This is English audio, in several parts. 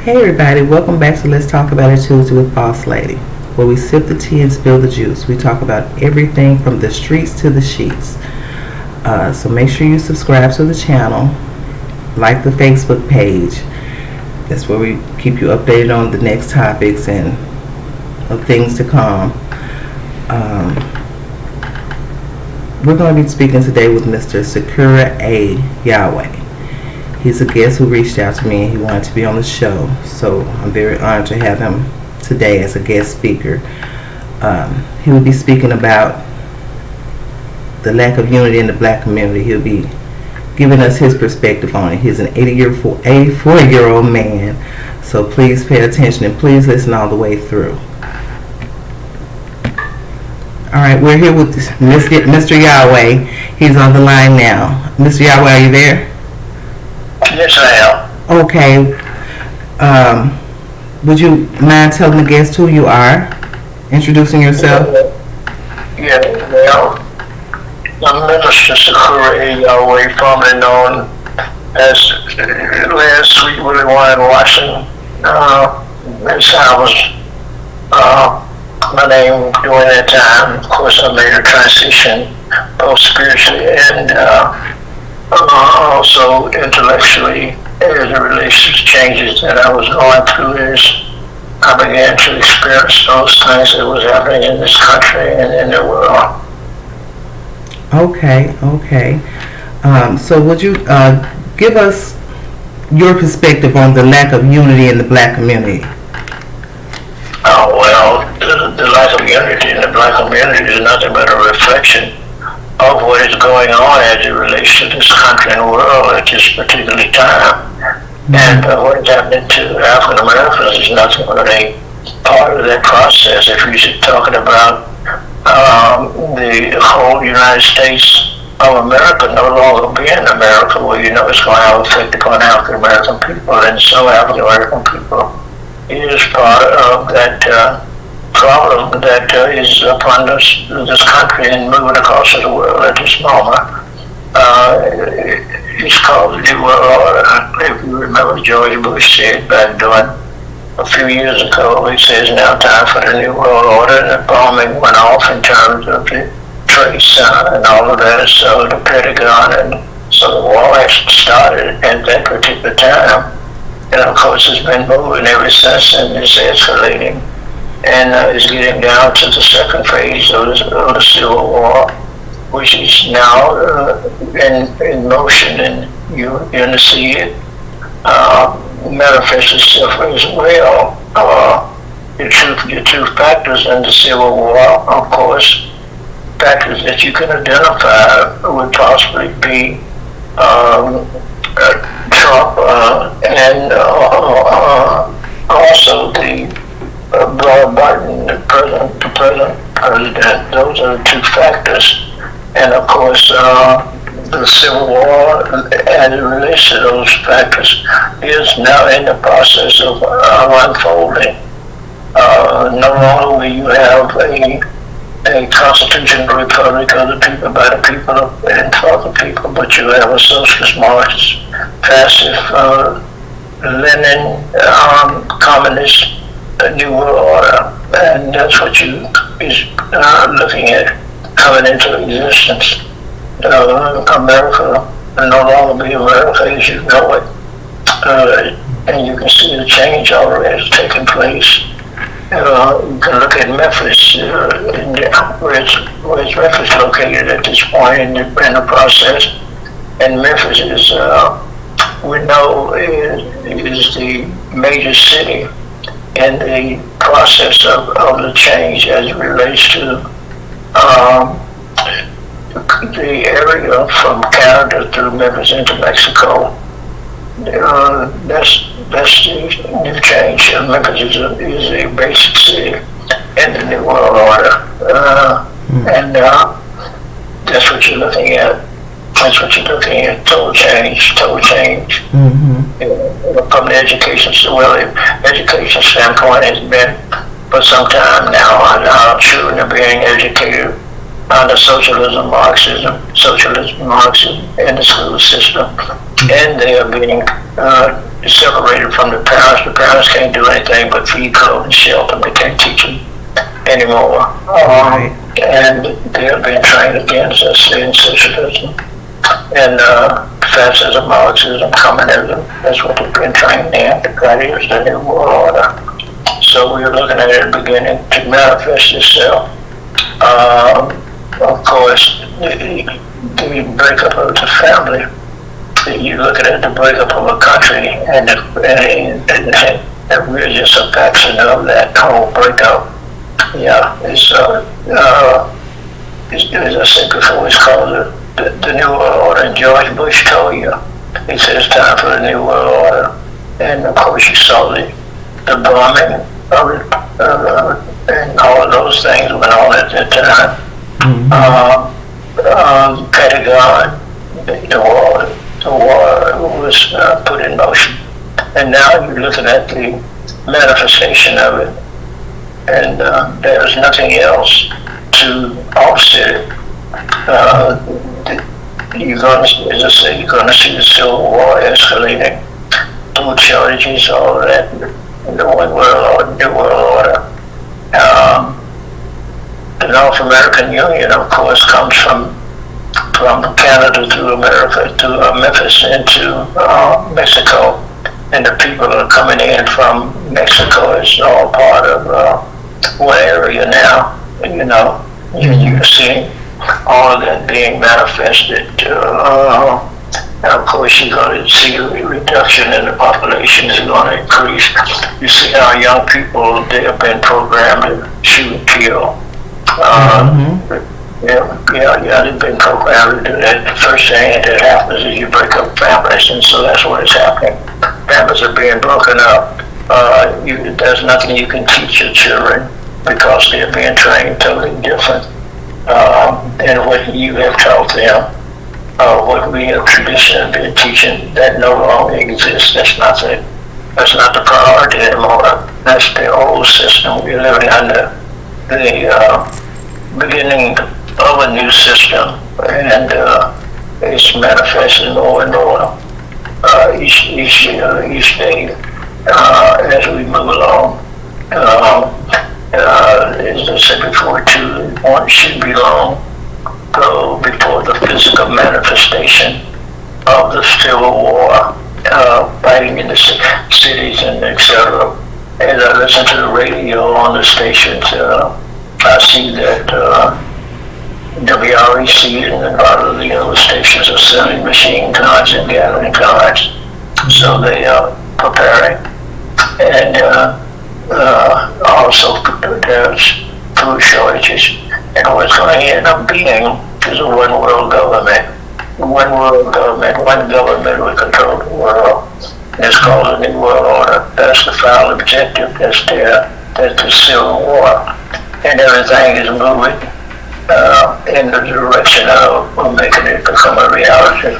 Hey everybody, welcome back to Let's Talk About It Tuesday with Boss Lady, where we sip the tea and spill the juice. We talk about everything from the streets to the sheets. So make sure you subscribe to the channel, like the Facebook page. That's where we keep you updated on the next topics and of things to come. We're going to be speaking today with Mr. Suhkara Yahweh. He's a guest who reached out to me and he wanted to be on the show, so I'm very honored to have him today as a guest speaker. He will be speaking about the lack of unity in the black community. He'll be giving us his perspective on it. He's an 84-year-old man, so please pay attention and please listen all the way through. Alright, we're here with Mr. Yahweh. He's on the line now. Mr. Yahweh, are you there? Yes, I am. Okay. Would you mind telling the guests who you are? Introducing yourself? Yeah, well, I'm Minister Suhkara Yahweh, formerly known as Last Sweet Willie Wine Washington. That's how I was my name during that time. Of course, I made a transition both spiritually and also intellectually as it relates to changes that I was going through as I began to experience those things that was happening in this country and in the world. Okay. So would you give us your perspective on the lack of unity in the black community? Well, the lack of unity in the black community is nothing but a reflection of what is going on as it relates to this country and world at this particular time. And what is happening to African Americans is nothing but a part of that process. If you're talking about the whole United States of America no longer being America, well, you know it's going to have an effect upon African American people, and so African American people is part of that problem that is upon this country and moving across the world at this moment. It's called the New World Order. If you remember, George Bush said back during a few years ago, he says now time for the New World Order, and the bombing went off in terms of the Trade Center and all of that, so the Pentagon, and so the war actually started at that particular time. And of course it's been moving ever since, and it's escalating. And is getting down to the second phase of the Civil War, which is now in motion, and you're going to see it manifest itself as well. The two factors in the Civil War, of course, factors that you can identify would possibly be Trump and also the Biden, the president. Those are the two factors. And of course, the Civil War, as it relates to those factors, is now in the process of unfolding. No longer will you have a constitutional republic of the people, by the people, and for the people, but you have a socialist, Marxist, passive, Lenin, communist, New World Order, and that's what you is looking at coming into existence. America will no longer be America as you know it, and you can see the change already taking place. You can look at Memphis, where is Memphis located at this point in the process, and Memphis is, we know, is the major city in the process of the change as it relates to the area from Canada through Memphis into Mexico. That's the new change. Memphis is a basic city in the New World Order, and that's what you're looking at. That's what you're looking at, total change. From the education standpoint, it's been for some time now, our children are being educated under socialism, Marxism in the school system. and they are being separated from the parents. The parents can't do anything but feed, clothe, and shelter. They can't teach them anymore. And they are being trained against in socialism and fascism, Marxism, communism. That's what they've been trained in. That is the New World Order. So we're looking at it beginning to manifest itself. Of course, the breakup of the family. You're looking at the breakup of a country, and we're just a fraction of that whole breakup. Yeah, it's as I said before, it's called the New World Order. And George Bush told you, he said it's time for the New World Order. And of course, you saw the bombing of it, and all of those things went on at that time. Pentagon, the war was put in motion, and now you're looking at the manifestation of it, and there's nothing else to offset it. You're going to, as I say, you're going to see the Civil War escalating, food shortages, all of that, the One World Order, New World Order. The North American Union, of course, comes from Canada through America, to Memphis into Mexico, and the people that are coming in from Mexico is all part of one area now. You know, you're seeing all of that being manifested. And of course, you're going to see a reduction in the population is going to increase. You see how young people, they have been programmed to shoot and kill. They've been programmed to do that. The first thing that happens is you break up families, and so that's what is happening. Families are being broken up. There's nothing you can teach your children because they're being trained totally different. And what you have taught them, what we have traditionally been teaching, that no longer exists. That's not the priority anymore. That's the old system. We're living under the beginning of a new system, and it's manifesting more and more each day as we move along. As I said before, one should be long before the physical manifestation of the Civil War, fighting in the cities and etc. As I listen to the radio on the stations, I see that WREC and a lot of the other stations are selling machine guns and Gatling guns, so they are preparing. And also there's food shortages, and what's going to end up being is a one world government. One government will control the world. It's called the New World Order. That's the final objective. That's the Civil War. And everything is moving in the direction of making it become a reality.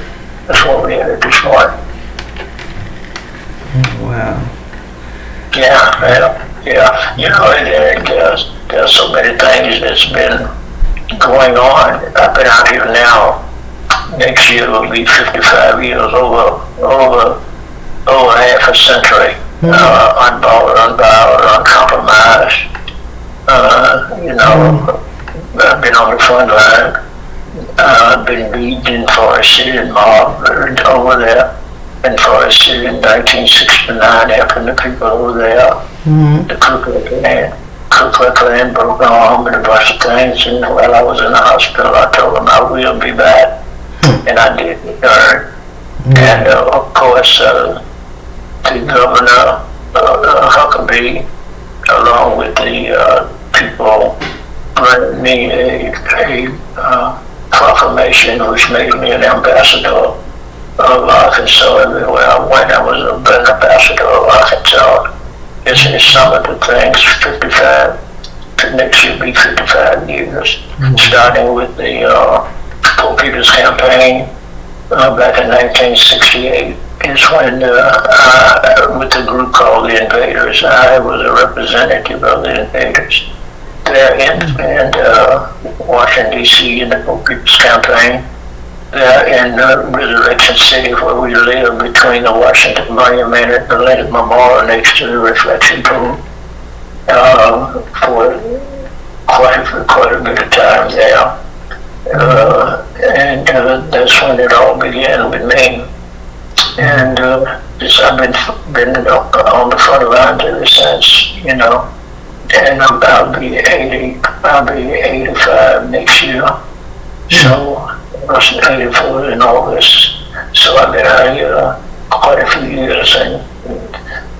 That's what we headed this morning. Wow. Yeah. You know, there's so many things that's been going on. I've been out here now. Next year will be 55 years, over half a century. Unbothered, unbowed, uncompromised. I've been on the front line. I've been beaten in Forest City and mobbed over there in Forest City in 1969 after the people over there. The Ku Klux Klan broke my arm and a bunch of things, and while I was in the hospital, I told them I will be back, and I did return. And of course, the governor, Huckabee, along with the people, granted me a proclamation which made me an ambassador of Arkansas. Everywhere I went, I was an ambassador of Arkansas. It's some of the things, 55, next year be 55 years, starting with the Poor People's Campaign back in 1968. Is when with the group called the Invaders, I was a representative of the Invaders there in Washington, D.C. in the Poor People's Campaign. there in Resurrection City, where we live between the Washington Monument and the Lincoln Memorial next to the reflection pool, for quite a bit of time there. And that's when it all began with me. And I've been on the front lines ever since, you know. And I'll be 85 next year. So I was 84 in August. So I've been out here quite a few years, and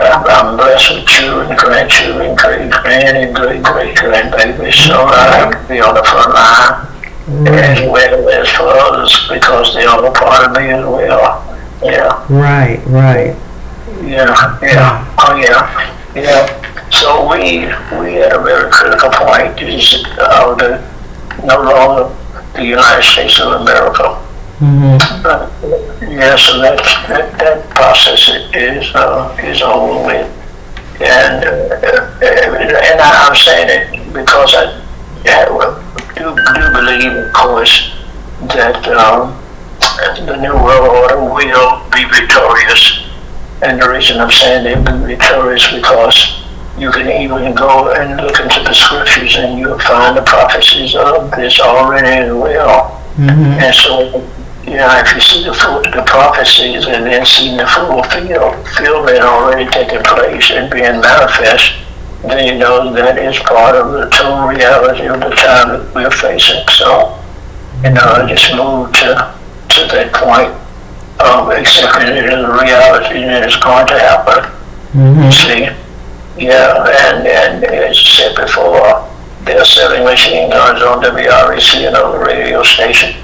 I'm blessed with children, grandchildren, great-grand, and great-great-grandbabies. So I have to be on the front line. As well as for others, because they are a part of me as well. Yeah. Right. Yeah. Oh yeah. So we at a very critical point is no longer the United States of America. So that process is over with, and I'm saying it because I do believe, of course, that the New World Order will be victorious. And the reason I'm saying they'll be victorious because you can even go and look into the scriptures and you'll find the prophecies of this already as well. And so, if you see the prophecies and then see the fulfillment already taking place and being manifest, then you know that is part of the true reality of the time that we're facing. So, I just moved to that point of accepting it as a reality that it's going to happen. See? And as I said before, they're selling machine guns on WREC and on the radio station.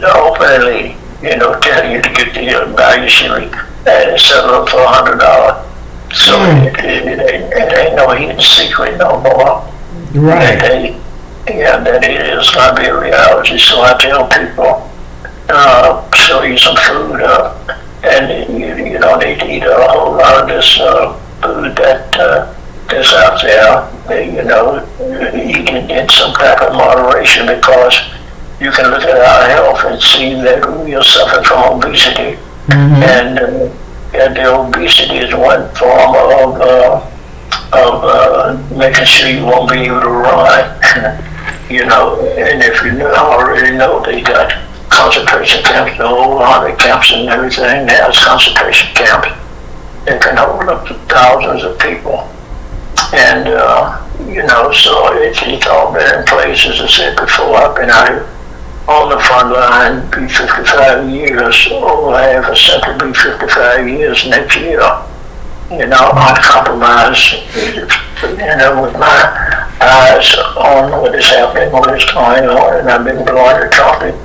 Openly, telling you to get the value series and sell them for $100. So it ain't no hidden secret no more. Right. That it is going to be a reality. So I tell people, show you some food, and you don't need to eat a whole lot of this food that's out there. Eat it in some type of moderation, because you can look at our health and see that we are suffering from obesity. And the obesity is one form of making sure you won't be able to run. And if you already know they got concentration camps, the whole army camps and everything, there's concentration camps that can hold up to thousands of people. And, so it's all been in place. As I said before, I've been out here on the front line, be 55 years, or I have simply be 55 years next year, uncompromised, with my eyes on what is happening, what is going on, and I've been blowing the trumpet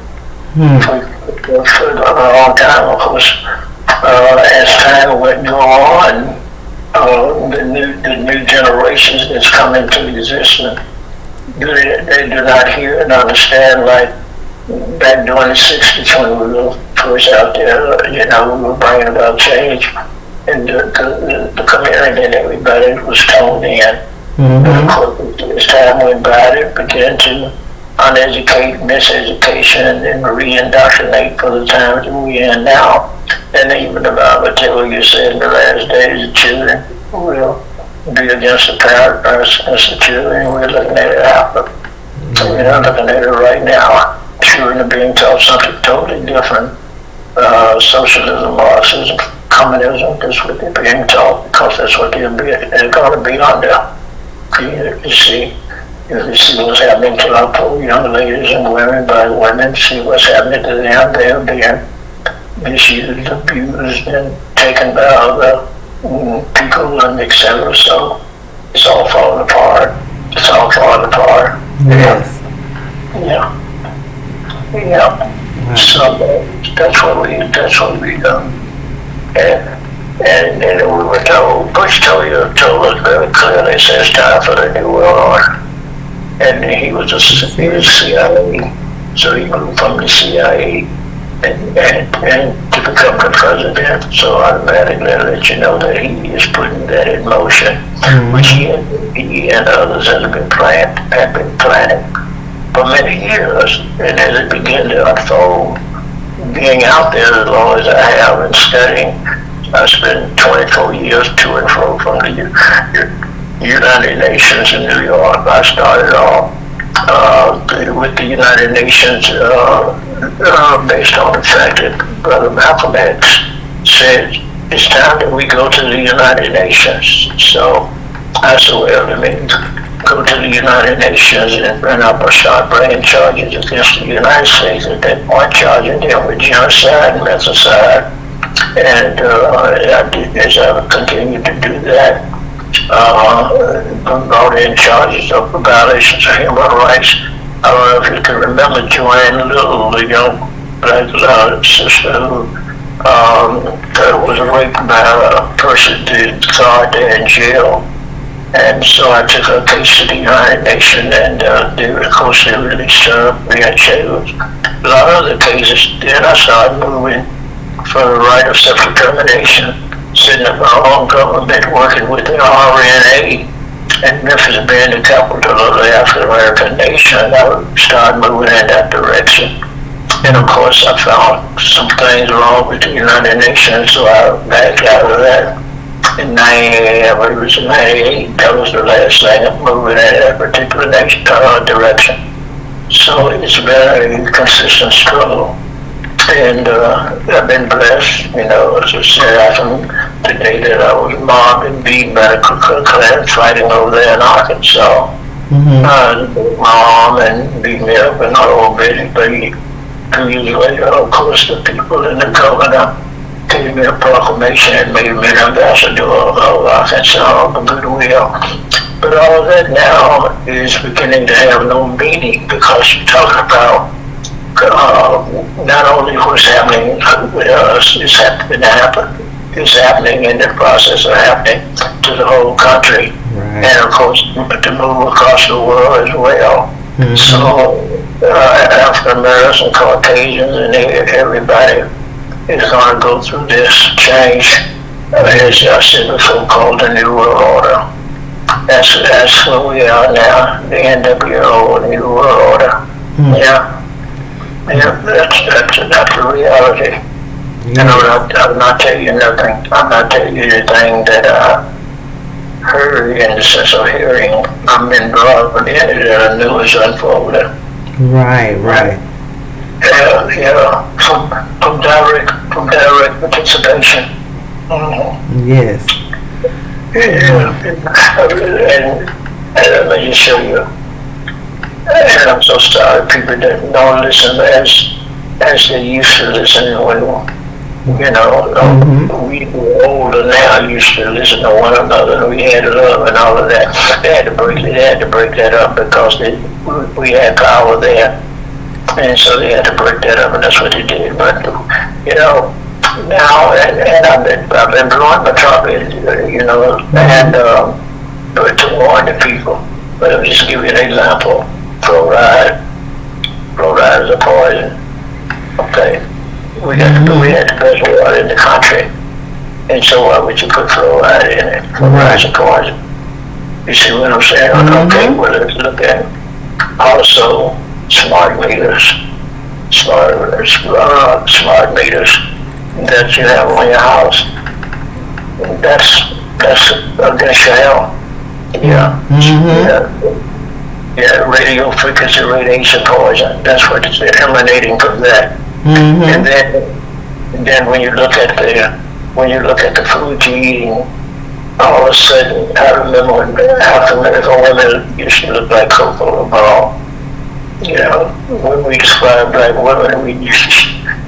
for a long time, of course. As time went on, the new generations that's come into existence, they do not hear and understand, like back during the 60s when we were first out there, we were bringing about change, and the community and everybody was toned in. And of course, as time went by, they began to uneducate, miseducation, and re-indoctrinate for the times that we're in now. And even the Bible tells you, said in the last days, the children will be against the parents, against the children. We're looking at it happen. So we're not looking at it right now. Children are being taught something totally different. Socialism, Marxism, communism, that's what they're being taught, because that's what they're going to be under. You see what's happening to our poor young ladies and women by women, see what's happening to them. They're being misused, abused, and taken by other people, and etc. So it's all falling apart. Yes. Yeah. So that's what we done. And we were told, Bush told us very clearly, says time for the New World Order. And he was CIA, so he moved from the CIA and to become the president. So automatically I let you know that he is putting that in motion, which he and others have been planning for many years. And as it began to unfold, being out there as long as I have and studying, I spent 24 years to and fro from the United Nations in New York. I started off with the United Nations based on the fact that Brother Malcolm X said, it's time that we go to the United Nations. So I said, well, let me go to the United Nations and start bringing charges against the United States at that point, charging them with genocide and matricide. And as I continued to do that, brought in charges of violations of human rights. I don't know if you can remember Joanne Little, the young black sister who was raped by a person that guard there in jail. And so I took her case to the United Nations, and of course they released her via jails. A lot of other cases. Then I started moving for the right of self-determination, setting up my own government, working with the RNA, and Memphis being the capital of the African American nation. I started moving in that direction. And of course I found some things wrong with the United Nations, so I backed out of that. In 98, that was the last thing I'm moving in that particular direction. So it's been a consistent struggle. And I've been blessed, as I said, from the day that I was mobbed and beaten by the Ku Klux Klan fighting over there in Arkansas. My arm and beat me up in Old Betty. But 2 years later, of course, the people and the governor gave me a proclamation and made me an ambassador of Arkansas of goodwill. But all of that now is beginning to have no meaning, because you're talking about not only what's happening with us, it's happening in the process of happening to the whole country, and of course to move across the world as well. So African Americans and Caucasians and everybody is going to go through this change, as I said before, called the New World Order. That's where we are now, the NWO, the New World Order. Yeah, that's the reality. And I'm not telling you nothing. I'm not telling you anything that I heard in the sense of hearing. I'm involved in it that I knew was unfolding. Right. From direct participation. Yes. And let me just show you. And I'm so sorry, people that don't listen as they used to listen when, we were older now, used to listen to one another, and we had love and all of that. They had to break that up because we had power there. And so they had to break that up, and that's what they did. But, now, and I've been blowing my trumpet, and to warn the people. But let me just give you an example. Fluoride is a poison. Okay, we had the best water in the country, and so why would you put fluoride in it? Fluoride is a poison. You see what I'm saying? Okay, well, let's look at also smart meters that you have on your house. That's against your health. Yeah, radio frequency radiation poison. That's what it's emanating from that. And then when you look at the food you're eating, all of a sudden, I remember when African American women used to look like cocoa ball. When we describe black women, we used to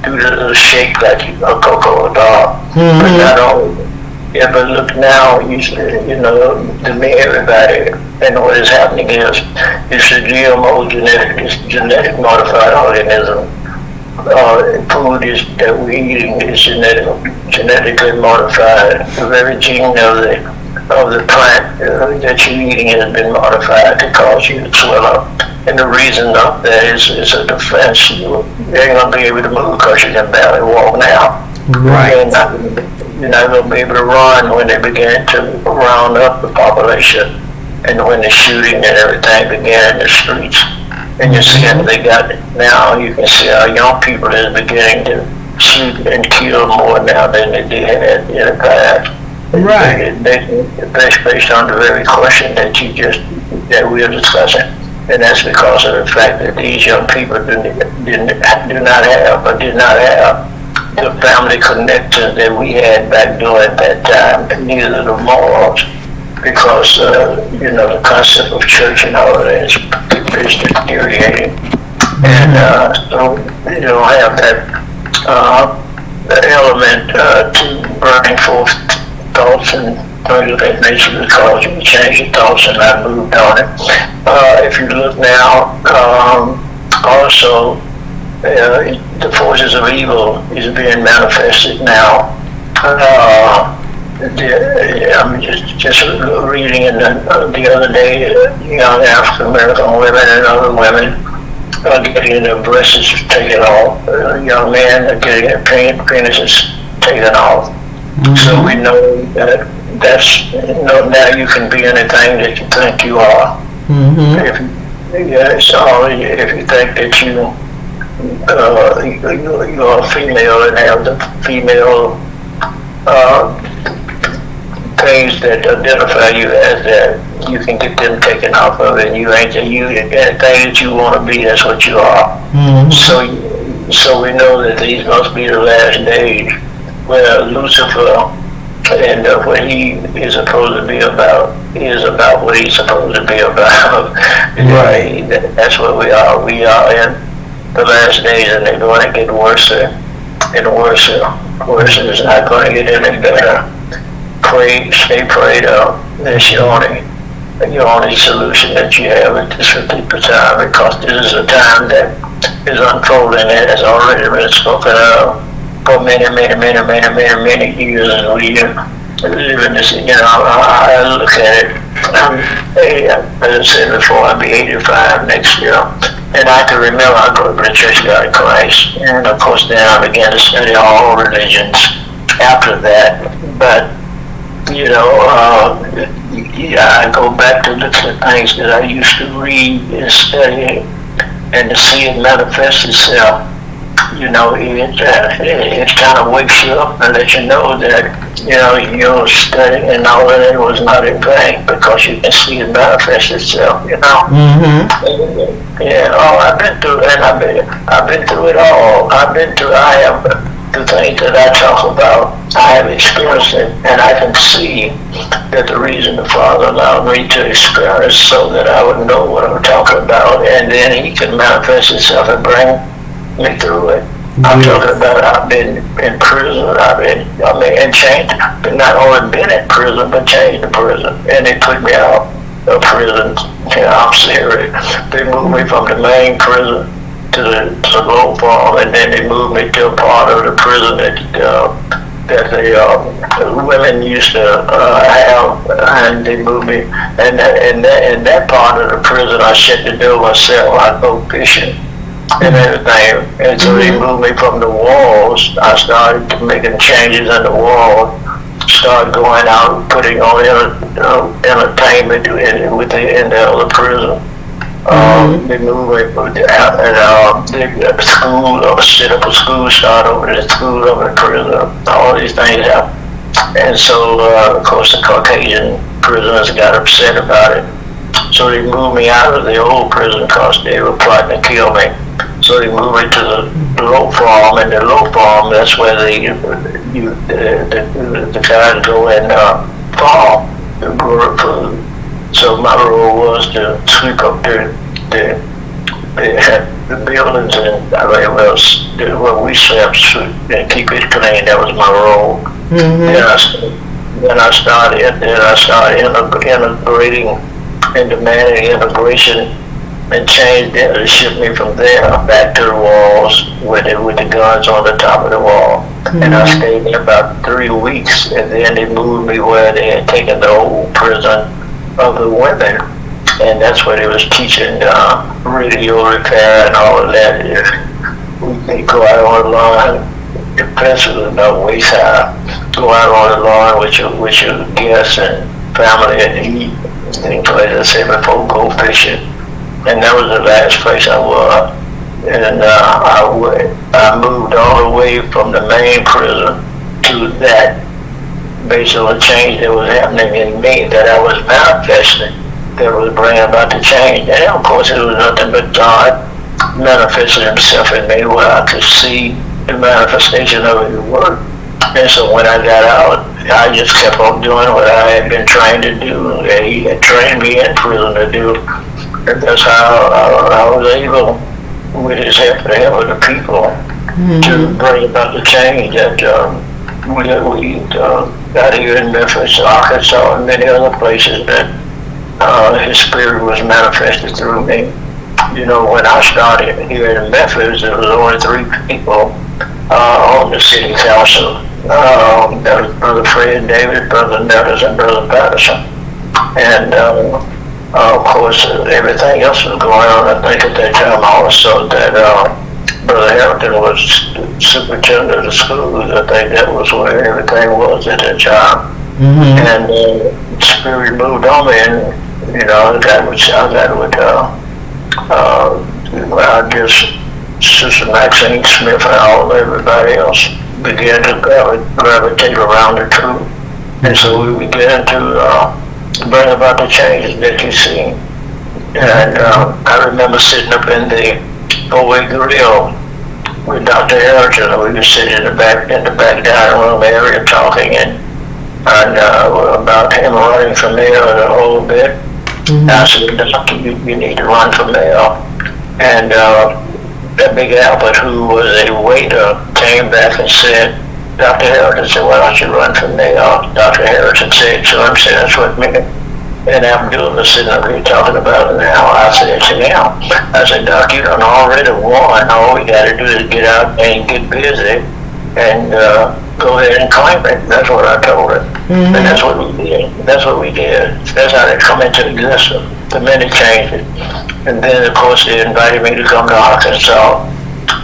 do the little shake like a cocoa doll. But not only. Yeah, but look now, everybody, and what is happening is a GMO genetic modified organism. Food that we're eating is genetically modified. The very gene of the plant that you're eating has been modified to cause you to swell up. And the reason of that is a defense. You ain't going to be able to move because you can barely walk now. Right. You're not going to be able to run when they begin to round up the population, and when the shooting and everything began in the streets. And you see how they got it now. You can see how young people is beginning to shoot and kill more now than they did in the past. Right. Based on the very question that we are discussing, and that's because of the fact that these young people did not have the family connections that we had back during that time, neither the morals, because the concept of church and all of that is deteriorating, and so you don't have that element to bring forth thoughts and things of that nature, because you change your thoughts and not moved on it. If you look now, also the forces of evil is being manifested now. I'm just reading in the other day, young African American women and other women are getting their breasts taken off. Young men are getting their penises taken off. So we know that now you can be anything that you think you are. If you think that you are a female and have the female things that identify you as that, you can get them taken off of it. You ain't anything that you want to be. That's what you are. So we know that these must be the last days, where Lucifer and what he is supposed to be about is about what he's supposed to be about. Right. That's what we are. We are in the last days, and they're going to get worse and worse. Worse is not going to get any better. Stay prayed up. That's your only solution that you have at this particular time, because this is a time that is unfolding and has already been spoken of for many years, and we live in this. I look at it. As I said before, I'll be 85 next year, and I can remember I grew up in the Church of God in Christ, and of course then I began to study all religions after that. But I go back to look at things that I used to read and study, and to see it manifest itself. It kind of wakes you up and lets you know that your study and all of that was not in vain, because you can see it manifest itself. I've been through, and I've been through it all. I have the things that I talk about. I have experienced it, and I can see that the reason the Father allowed me to experience, so that I would know what I'm talking about, and then He can manifest Himself and bring me through it. I'm talking about I've been in prison. And changed, but not only been in prison, but changed in prison, and they put me out of prison. I'm serious. They moved me from the main prison to the low farm, and then they moved me to a part of the prison that the women used to have, and they moved me. And in that part of the prison, I shut the door myself. I go fishing and everything. And so they moved me from the walls. I started making changes in the walls. Started going out and putting on entertainment in the other prison. They moved me and school, set up a school, start over the school, over the prison. All these things happen. And so, of course, the Caucasian prisoners got upset about it. So they moved me out of the old prison because they were plotting to kill me. So they moved me to the low farm, and the low farm, that's where the guys go and farm to grow food. So my role was to sweep up the buildings and where we slept and keep it clean. That was my role. Then I started integrating and demanding integration, and changed it to ship me from there back to the walls with the guns on the top of the wall. And I stayed there about 3 weeks, and then they moved me where they had taken the old prison of the women, and that's where they was teaching radio repair and all of that. They go out on the lawn, the pencil is about waist high, go out on the lawn with your guests and family and eat. And as I said before, go fishing. and that was the last place I was. And I moved all the way from the main prison to that. Based on the change that was happening in me, that I was manifesting, that was bringing about the change. And of course, it was nothing but God manifested himself in me, where I could see the manifestation of his work. And so when I got out, I just kept on doing what I had been trained to do, and he had trained me in prison to do. And that's how I was able, with his help, the help of the people, to bring about the change that we got here in Memphis, Arkansas, and many other places that his spirit was manifested through me. You know, when I started here in Memphis, there was only 3 people on the city council. That was Brother Fred David, Brother Nettles, and Brother Patterson. And of course, everything else was going on. I think at that time also that Brother Harrington was superintendent of the schools. I think that was where everything was at that time. And the spirit moved on me, and you know, I got with I guess Sister Maxine Smith and all everybody else began to gravitate around the truth. And so we began to bring about the changes that you see. And I remember sitting up in the OA Grill with Dr. Harrington. We were sitting in the back dining room area talking and about him running for mayor a whole bit. I said, Doctor, you need to run for mayor. And that big Albert, who was a waiter, came back and said, Dr. Harrington said, why don't you run for mayor? Dr. Harrington said, so I'm saying, that's what me and Abdul was sitting up here talking about it now. I said to him, I said, Doc, you done already won. All we got to do is get out and get busy and go ahead and claim it. That's what I told her. And that's what we did. That's what we did. That's how they come into existence. The minute changed it. And then, of course, they invited me to come to Arkansas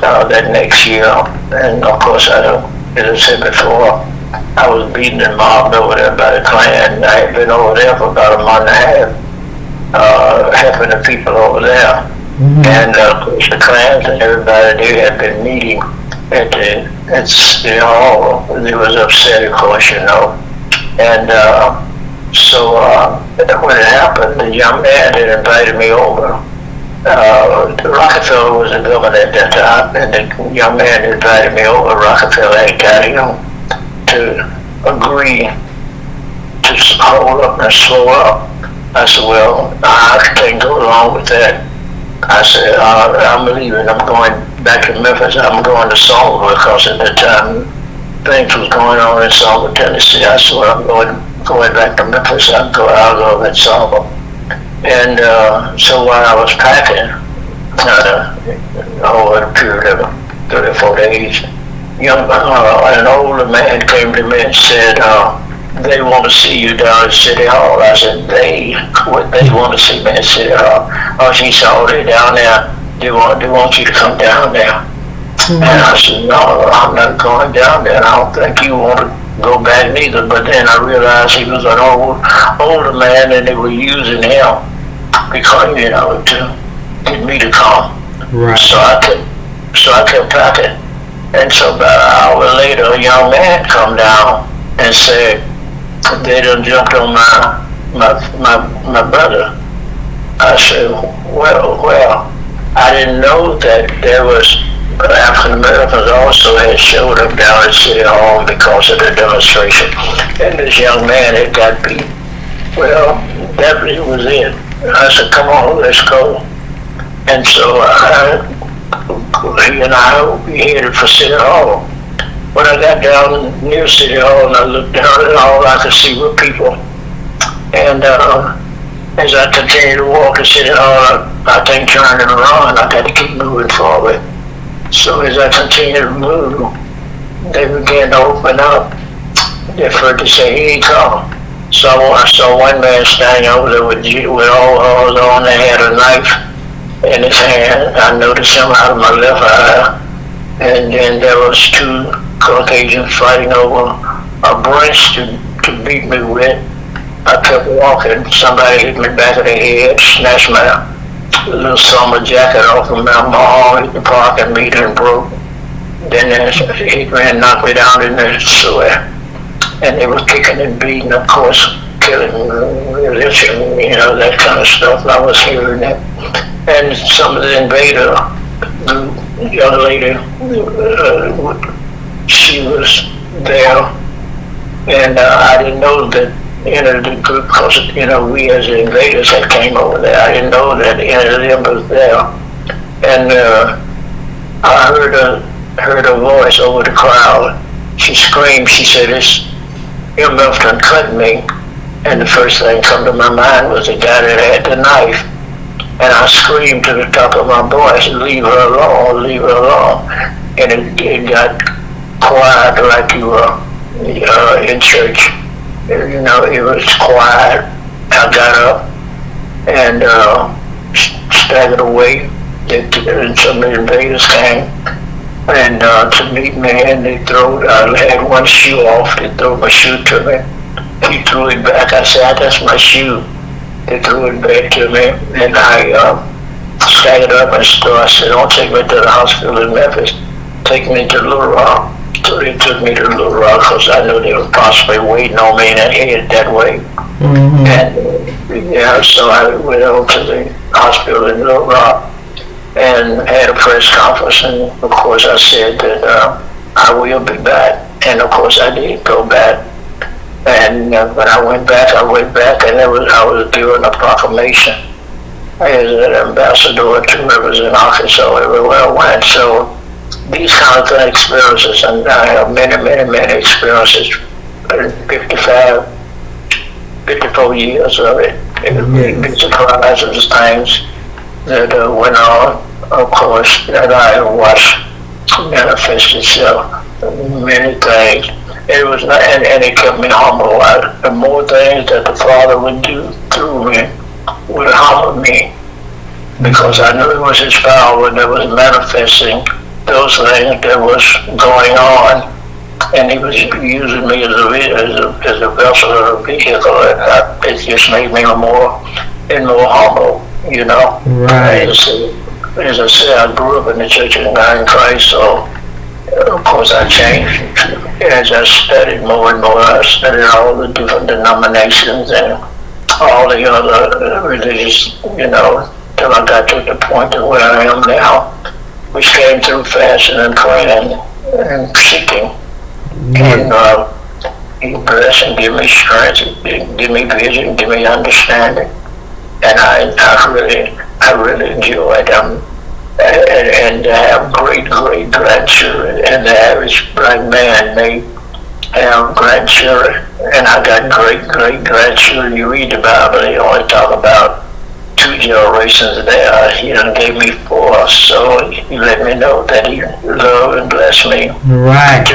that next year. And, of course, as I said before, I was beaten and mobbed over there by the Klan. I had been over there for about a month and a half, helping the people over there. And, of course, the Klans and everybody there had been meeting at City Hall. They was upset, of course, you know. And so when it happened, the young man had invited me over. Rockefeller was the governor at that time, and the young man invited me over. Rockefeller had got him to agree to hold up and slow up. I said, well, I can't go along with that. I said, I'm leaving. I'm going back to Memphis. I'm going to Salisbury because at that time things was going on in Salisbury, Tennessee. I said, well, I'm going back to Memphis. I'll go at Salisbury. And so while I was packing, over a period of 3 or 4 days, an older man came to me and said, they want to see you down at City Hall. I said, they want to see me at City Hall. Oh, she saw they down there. They want you to come down there. And I said, no, I'm not going down there. I don't think you want to go back neither. But then I realized he was an older man and they were using him because, you know, to get me to come. Right. So I kept packing. And so about an hour later, a young man come down and said, they done jumped on my brother. I said, well, I didn't know that there was African Americans also had showed up down at City Hall because of the demonstration. And this young man had got beat. Well, that was it. I said, come on, let's go. And so he and I headed for City Hall. When I got down near City Hall and I looked down and all I could see were people. And as I continued to walk to City Hall, I think turning around, I got to keep moving forward. So as I continued to move, they began to open up. They heard to say, here he come. So I saw one man standing over there with all on. They had a knife in his hand. I noticed him out of my left eye. And then there was 2 Caucasians fighting over a branch to beat me with. I kept walking. Somebody hit me back of the head, snatched my little summer jacket off of my mom at the parking meter and broke. Then he ran, knocked me down in the sewer, and they were kicking and beating, of course, killing, that kind of stuff. I was hearing that. And some of the invader, the young lady, she was there, and I didn't know that the group, because we as the invaders had came over there. I didn't know that any of them was there, and I heard a voice over the crowd. She screamed. She said, "This MF done cut me." And the first thing come to my mind was the guy that had the knife. And I screamed to the top of my voice, "Leave her alone, leave her alone." And it got quiet like you were in church. It was quiet. I got up and staggered away. And some of the invaders came and to meet me, and I had one shoe off. They threw my shoe to me. He threw it back. I said, "That's my shoe." They threw it back to me, and I staggered up and I said, "Don't take me to the hospital in Memphis. Take me to Little Rock." So they took me to Little Rock because I knew they were possibly waiting on me, and I headed that way. Mm-hmm. And so I went over to the hospital in Little Rock and had a press conference, and of course I said that I will be back, and of course I did go back. And when I went back, and I was given a proclamation as an ambassador to rivers in Arkansas everywhere I went. So these kind of experiences, and I have many, many, many experiences, 54 years of it. Big surprises, things that went on, of course, that I watched manifest itself, many things. It was not, and it kept me humble. The more things that the Father would do through me would humble me, because I knew it was His power that was manifesting those things that was going on, and He was using me as a vessel or a vehicle, and it just made me more and more humble, Right. As I said, I grew up in the Church of God in Christ, so of course I changed. As I studied more and more, I studied all the different denominations and all the other religious, till I got to the point of where I am now, which came through fasting and praying and seeking. And He bless and give me strength, give me vision, give me understanding. And I really enjoy them. And have great grandchildren, and the average black man may have grandchildren, and I got great grandchildren. You read the Bible, they only talk about 2 generations there. He done gave me 4, so He let me know that He loved and blessed me. Right.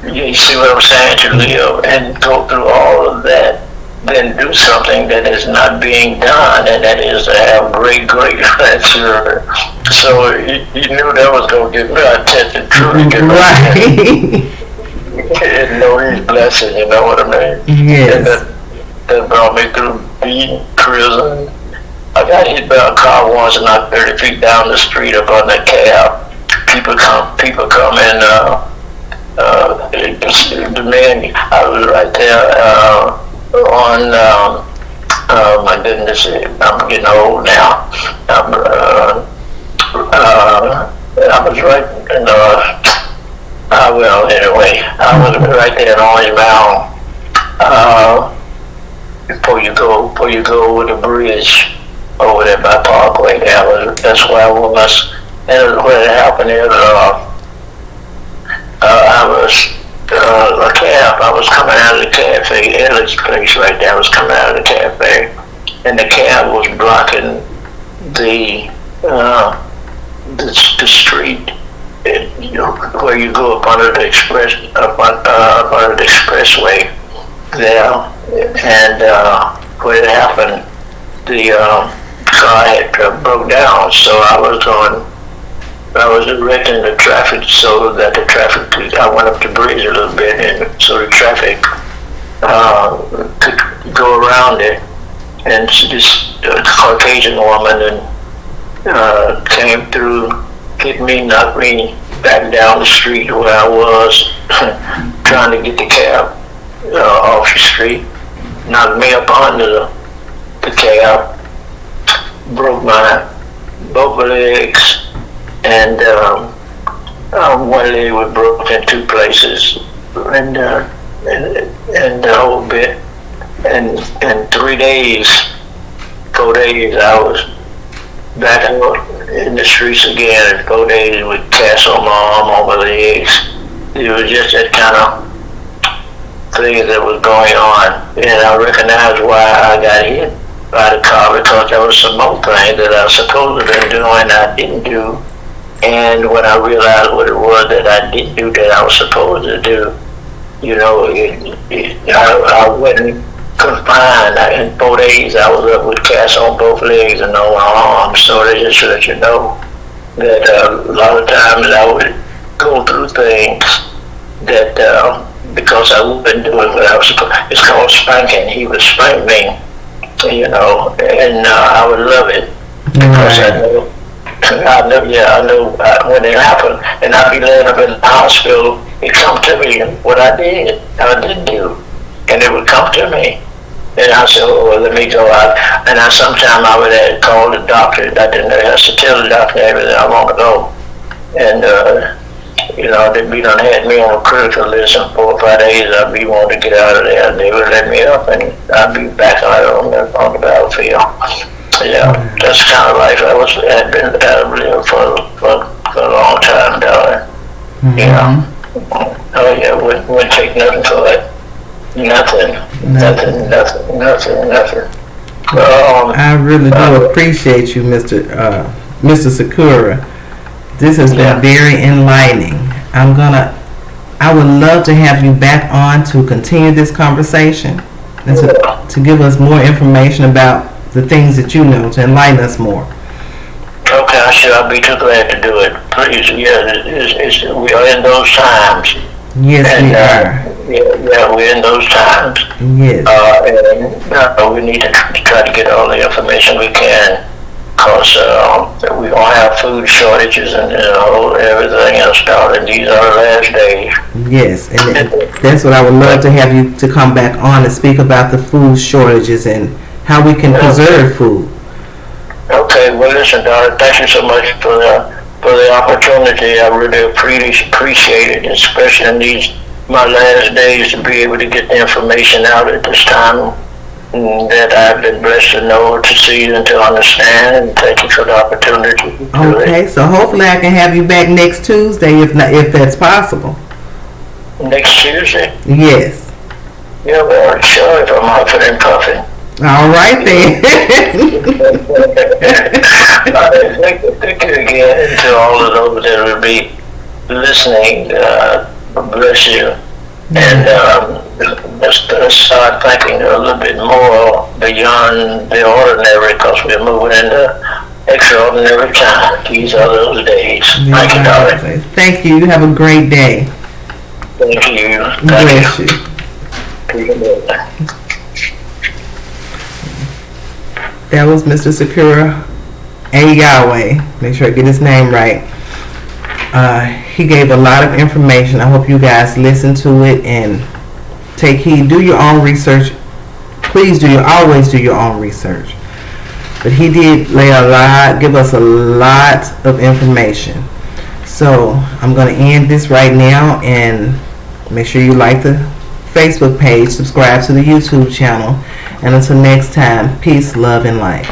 You see what I'm saying? To live and go through all of that, then do something that is not being done, and that is to have great grandchildren. So you knew that was going to get me attention, truly. Right. And know His blessing, you know what I mean? Yes. And that brought me through being prison. I got hit by a car once, not 30 feet down the street up on that cab. People come and the man, I was right there. My goodness, I'm getting old now. I was right in anyway, I was right there in Orange Mound. Before you go over the bridge over there by Parkway, that's where I was. And what had happened is, I was coming out of the cafe, Ellis place right there. I was coming out of the cafe, and the cab was blocking the street, where you go up under the expressway there. And what had happened, the car had broke down, so I was directing the traffic so that I went up the bridge a little bit, and so the traffic could go around it. And this Caucasian woman came through, hit me, knocked me back down the street where I was trying to get the cab off the street, knocked me up onto the cab, broke my both legs, and one leg was broken in two places, and the whole bit. And in 3 days, 4 days, I was back in the streets again. And 4 days with casts on my arm, on my legs. It was just that kind of thing that was going on. And I recognized why I got hit by the car, because there was some more things that I was supposed to have been doing I didn't do. And when I realized what it was that I didn't do that I was supposed to do, you know, I wasn't confined. In 4 days I was up with casts on both legs and on my arms. So they just let you know that a lot of times I would go through things that because I wasn't doing what I was supposed to. It's called spanking. He would spank me, you know, and I would love it because I know when it happened, and I'd be laying up in the hospital. It come to me what I didn't do, and it would come to me. And I said, oh, well, let me go out. And sometimes I would call the doctor. I didn't have to tell the doctor everything I want to go. And, you know, they'd be done had me on a critical list in 4 or 5 days. I'd be wanting to get out of there. They would let me up, and I'd be back on the battlefield. Yeah, that's the kind of life I had lived for a long time down there. Mm-hmm. You know? Oh, yeah, wouldn't take nothing for it. Nothing. I really do appreciate you, Mr. Suhkara. This has been very enlightening. I would love to have you back on to continue this conversation and to give us more information about the things that you know, to enlighten us more. Okay, sure. I'll be too glad to do it. Please, we are in those times. Yes, and, we are. Yeah, we're in those times. Yes. And we need to try to get all the information we can, because we're going to have food shortages and everything else started. These are the last days. Yes, and that's what I would love to have you to come back on and speak about the food shortages and how we can preserve food. Okay, well, listen, darling, thank you so much for the opportunity. I really appreciate it, especially in my last days, to be able to get the information out at this time that I've been blessed to know, to see, and to understand. And thank you for the opportunity. Okay, so hopefully I can have you back next Tuesday, if that's possible. Next Tuesday? Yes. Yeah, well, sure, if I'm huffing and puffing. All right then. Thank you again to all of those that will be listening. Bless you. And let's start thinking a little bit more beyond the ordinary, because we're moving into extraordinary times. These are those days. Thank you, darling. Thank you. You have a great day. Thank you. Bless you. That was Mr. Suhkara Yahweh. Make sure I get his name right. He gave a lot of information. I hope you guys listen to it and take heed. Do your own research. Please always do your own research. But he did give us a lot of information. So I'm going to end this right now, and make sure you like the Facebook page, subscribe to the YouTube channel, and until next time, peace, love, and light.